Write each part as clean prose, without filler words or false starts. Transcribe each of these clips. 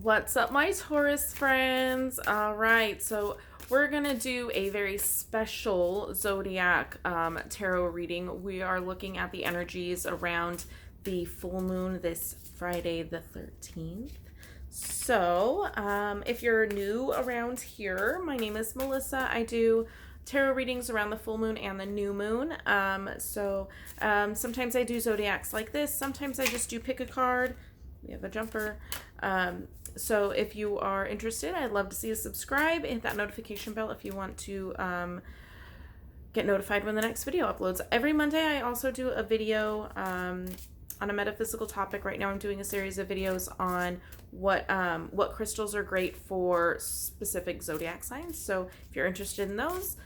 What's up, my Taurus friends? All right, so we're gonna do a very special zodiac tarot reading. We are looking at the energies around the full moon this Friday the 13th. So, if you're new around here, my name is Melissa. I do tarot readings around the full moon and the new moon. Sometimes I do zodiacs like this. Sometimes I just do pick a card. We have a jumper. So if you are interested, I'd love to see you subscribe and hit that notification bell if you want to get notified when the next video uploads. Every Monday, I also do a video on a metaphysical topic. Right now, I'm doing a series of videos on what crystals are great for specific zodiac signs. So if you're interested in those,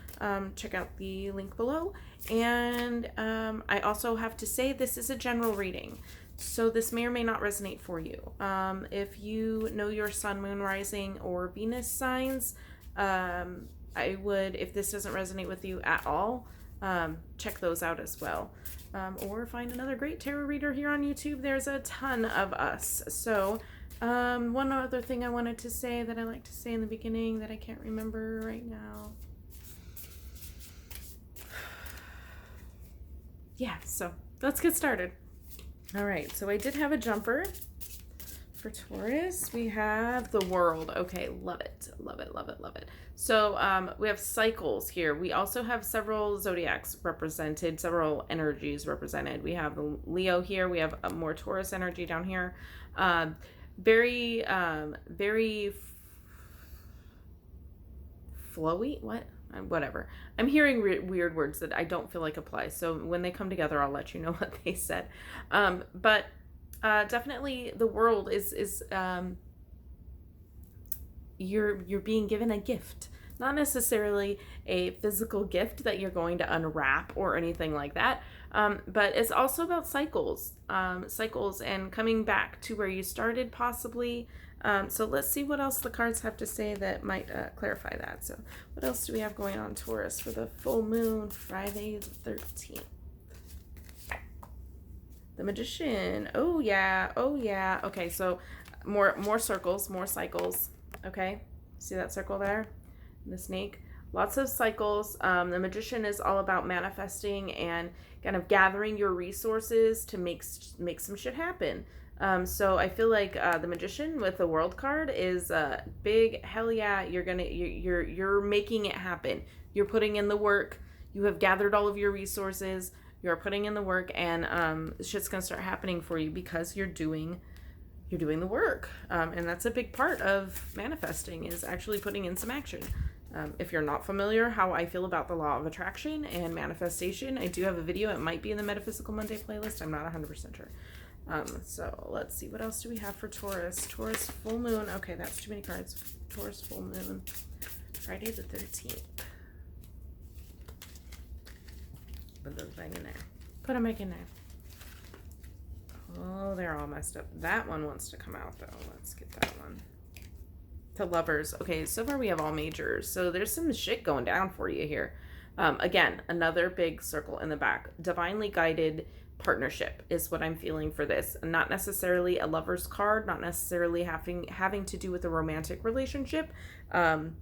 check out the link below. And I also have to say this is a general reading. So this may or may not resonate for you. If you know your sun, moon, rising, or Venus signs, I would, if this doesn't resonate with you at all, check those out as well. Or find another great tarot reader here on YouTube. There's a ton of us. So one other thing I wanted to say that I like to say in the beginning that I can't remember right now. Yeah, so let's get started. All right, so I did have a jumper for Taurus. We have the world. Okay, love it, love it, love it, love it. So we have cycles here. We also have several zodiacs represented, several energies represented. We have the Leo here. We have more Taurus energy down here. Very flowy. What? Whatever. I'm hearing weird words that I don't feel like apply. So when they come together, I'll let you know what they said. But definitely the world is you're being given a gift. Not necessarily a physical gift that you're going to unwrap or anything like that. But it's also about cycles. Cycles and coming back to where you started possibly. So let's see what else the cards have to say that might clarify that. So what else do we have going on, Taurus, for the full moon, Friday the 13th? The Magician. Oh, yeah. Oh, yeah. Okay, so more circles, more cycles. Okay, see that circle there? The snake. Lots of cycles. The Magician is all about manifesting and kind of gathering your resources to make some shit happen. So I feel like the Magician with the World card is big. Hell yeah, you're making it happen. You're putting in the work. You have gathered all of your resources. You're putting in the work, and shit's gonna start happening for you because you're doing the work. And that's a big part of manifesting, is actually putting in some action. If you're not familiar how I feel about the law of attraction and manifestation, I do have a video. It might be in the Metaphysical Monday playlist. I'm not 100% sure. So let's see. What else do we have for Taurus? Taurus full moon. Okay, that's too many cards. Taurus full moon. Friday the 13th. Put those back in there. Put them back in there. Oh, they're all messed up. That one wants to come out, though. Let's get that one. The Lovers. Okay, so far we have all majors. So there's some shit going down for you here. Again, another big circle in the back. Divinely guided partnership is what I'm feeling for this. Not necessarily a lover's card, not necessarily having to do with a romantic relationship. I'm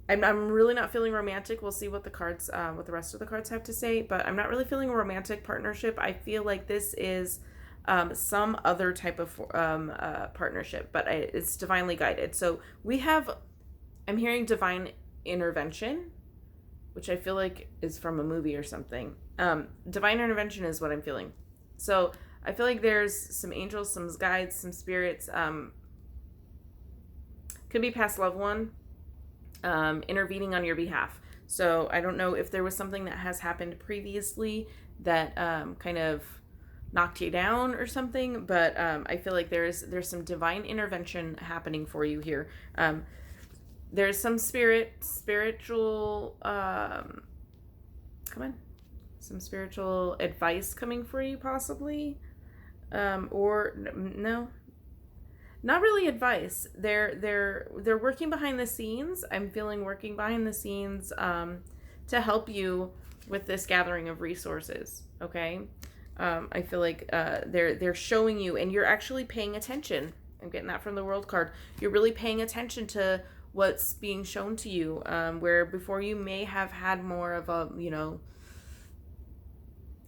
really not feeling romantic. We'll see what the cards, what the rest of the cards have to say, but I'm not really feeling a romantic partnership. I feel like this is some other type of partnership, but it's divinely guided. So I'm hearing divine intervention, which I feel like is from a movie or something. Divine intervention is what I'm feeling. So I feel like there's some angels, some guides, some spirits, could be past loved one, intervening on your behalf. So I don't know if there was something that has happened previously that kind of knocked you down or something, but I feel like there's some divine intervention happening for you here. There's some spiritual some spiritual advice coming for you possibly, or no, not really advice. They're working behind the scenes. I'm feeling working behind the scenes to help you with this gathering of resources. Okay. I feel like they're showing you, and you're actually paying attention. I'm getting that from the World card. You're really paying attention to what's being shown to you, where before you may have had more of a,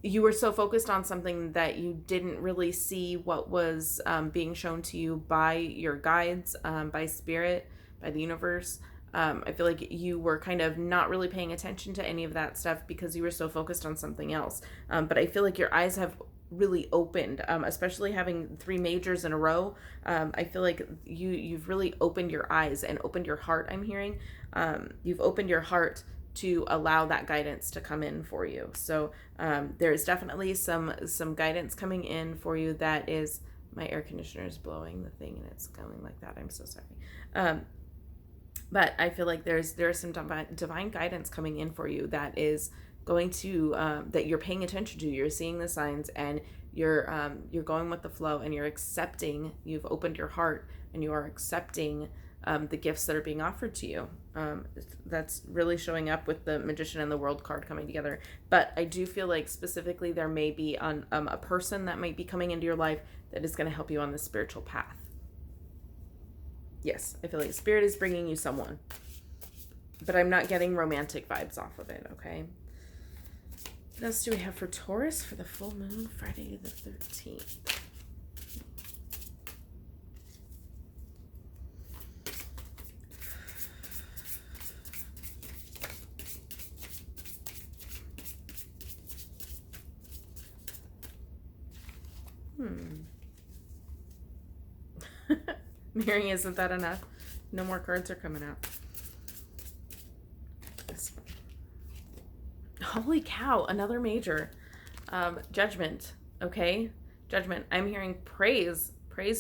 you were so focused on something that you didn't really see what was being shown to you by your guides, by spirit, by the universe. I feel like you were kind of not really paying attention to any of that stuff because you were so focused on something else. But I feel like your eyes have really opened, especially having 3 majors in a row. I feel like you've really opened your eyes and opened your heart. I'm hearing you've opened your heart to allow that guidance to come in for you. So there's definitely some guidance coming in for you. That is, my air conditioner is blowing the thing and it's going like that. I'm so sorry. But I feel like there's some divine guidance coming in for you that is going to that you're paying attention to. You're seeing the signs and you're going with the flow, and you're accepting. You've opened your heart and you are accepting the gifts that are being offered to you. That's really showing up with the Magician and the World card coming together. But I do feel like specifically there may be a person that might be coming into your life that is going to help you on the spiritual path. Yes, I feel like Spirit is bringing you someone. But I'm not getting romantic vibes off of it, okay? What else do we have for Taurus for the full moon, Friday the 13th? I'm hearing, isn't that enough? No more cards are coming out. Holy cow, another major. Judgment, okay? Judgment. I'm hearing praise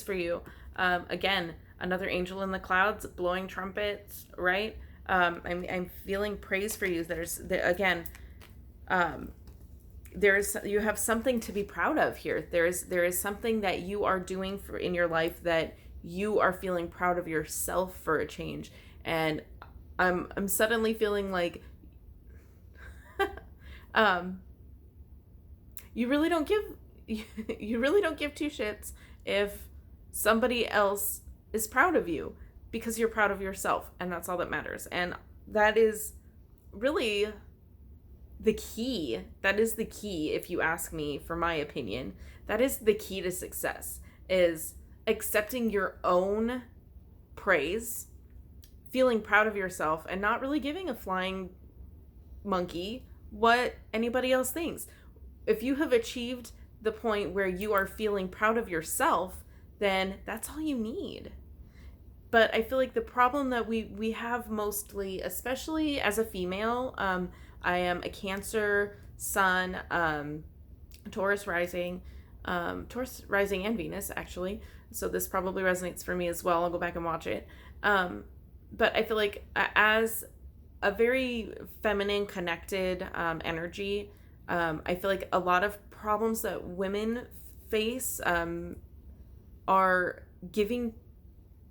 for you. Again, another angel in the clouds blowing trumpets, right? I'm feeling praise for you. You have something to be proud of here. There is something that you are doing in your life that you are feeling proud of yourself for a change. And I'm suddenly feeling like you really don't give two shits if somebody else is proud of you, because you're proud of yourself, and that's all that matters. And that is really the key. That is the key, if you ask me, for my opinion. That is the key to success, is accepting your own praise, feeling proud of yourself, and not really giving a flying monkey what anybody else thinks. If you have achieved the point where you are feeling proud of yourself, then that's all you need. But I feel like the problem that we have mostly, especially as a female, I am a Cancer sun, Taurus rising and Venus, actually. So this probably resonates for me as well. I'll go back and watch it. But I feel like as a very feminine, connected energy, I feel like a lot of problems that women face are giving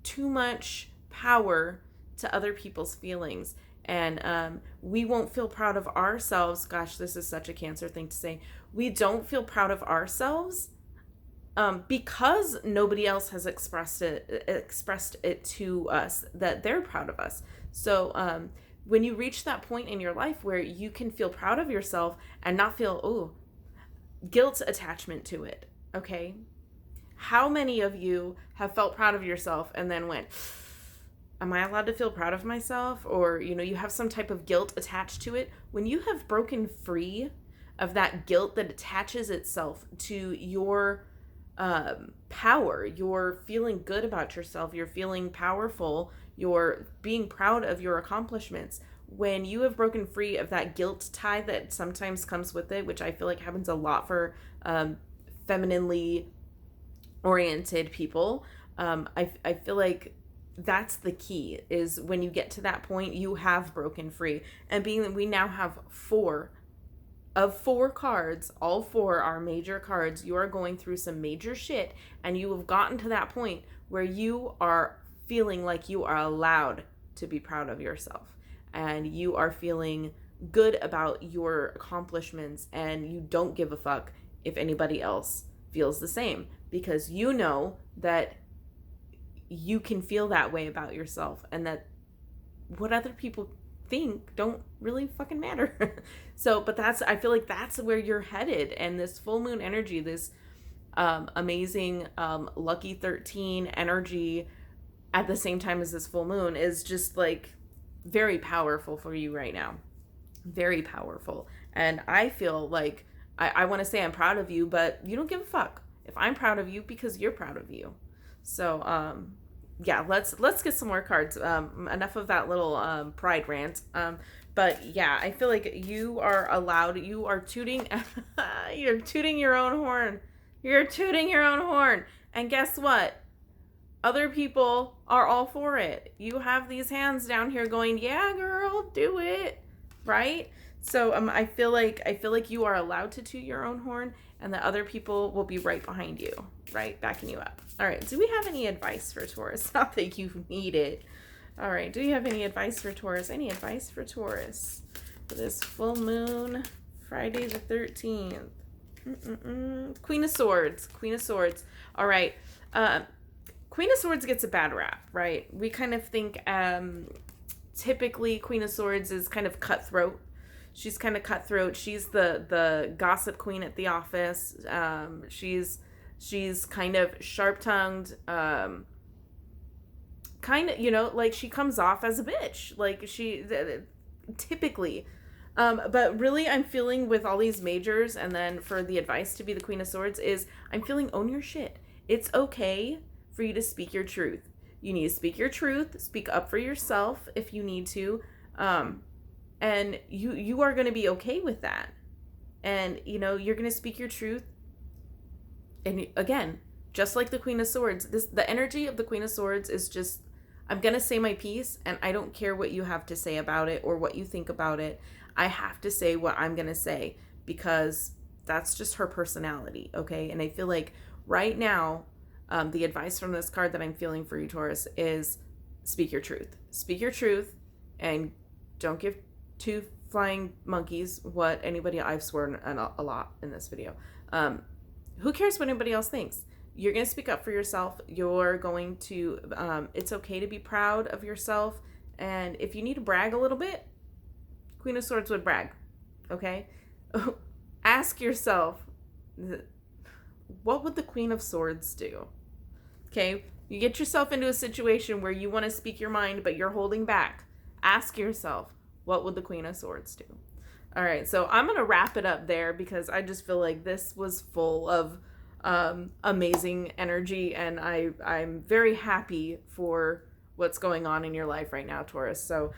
too much power to other people's feelings. And we won't feel proud of ourselves. Gosh, this is such a Cancer thing to say. We don't feel proud of ourselves because nobody else has expressed it to us that they're proud of us. So when you reach that point in your life where you can feel proud of yourself and not feel guilt attachment to it, okay? How many of you have felt proud of yourself and then went, am I allowed to feel proud of myself? Or, you have some type of guilt attached to it. When you have broken free of that guilt that attaches itself to your power, you're feeling good about yourself, you're feeling powerful, you're being proud of your accomplishments. When you have broken free of that guilt tie that sometimes comes with it, which I feel like happens a lot for femininely oriented people, I feel like that's the key, is when you get to that point, you have broken free. And being that we now have 4 of 4 cards, all 4 are major cards, you are going through some major shit, and you have gotten to that point where you are feeling like you are allowed to be proud of yourself, and you are feeling good about your accomplishments, and you don't give a fuck if anybody else feels the same, because you know that you can feel that way about yourself, and that what other people think don't really fucking matter. So, but I feel like that's where you're headed. And this full moon energy, this amazing lucky 13 energy at the same time as this full moon is just like very powerful for you right now. Very powerful. And I feel like I want to say I'm proud of you, but you don't give a fuck if I'm proud of you, because you're proud of you. So yeah, let's get some more cards. Enough of that little pride rant. But yeah, I feel like you are allowed. You are tooting. You're tooting your own horn. You're tooting your own horn. And guess what? Other people are all for it. You have these hands down here going, "Yeah, girl, do it," right? So I feel like you are allowed to toot your own horn, and the other people will be right behind you, right, backing you up. All right. Do we have any advice for Taurus? Not that you need it. All right. Do you have any advice for Taurus? Any advice for Taurus for this full moon, Friday the 13th? Queen of Swords. Queen of Swords. All right. Queen of Swords gets a bad rap, right? We kind of think typically Queen of Swords is kind of cutthroat. She's kind of cutthroat. She's the gossip queen at the office. She's kind of sharp-tongued. Kind of, you know, like she comes off as a bitch. Like she typically. But really, I'm feeling with all these majors, and then for the advice to be the Queen of Swords is, I'm feeling own your shit. It's okay for you to speak your truth. You need to speak your truth. Speak up for yourself if you need to. And you are going to be okay with that. And, you know, you're going to speak your truth. And again, just like the Queen of Swords, the energy of the Queen of Swords is just, I'm going to say my piece, and I don't care what you have to say about it or what you think about it. I have to say what I'm going to say, because that's just her personality, okay? And I feel like right now, the advice from this card that I'm feeling for you, Taurus, is speak your truth. Speak your truth, and don't give two flying monkeys what anybody, I've sworn a lot in this video. Who cares what anybody else thinks? You're going to speak up for yourself. You're going to, it's okay to be proud of yourself. And if you need to brag a little bit, Queen of Swords would brag, okay? Ask yourself, what would the Queen of Swords do? Okay, you get yourself into a situation where you want to speak your mind, but you're holding back. Ask yourself, what would the Queen of Swords do? All right, so I'm going to wrap it up there, because I just feel like this was full of amazing energy, and I'm very happy for what's going on in your life right now, Taurus. So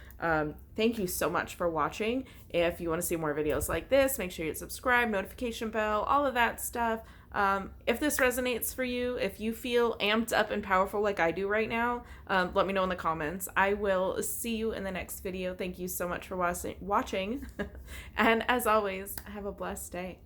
thank you so much for watching. If you want to see more videos like this, make sure you subscribe, notification bell, all of that stuff. If this resonates for you, if you feel amped up and powerful like I do right now, let me know in the comments. I will see you in the next video. Thank you so much for watching. And as always, have a blessed day.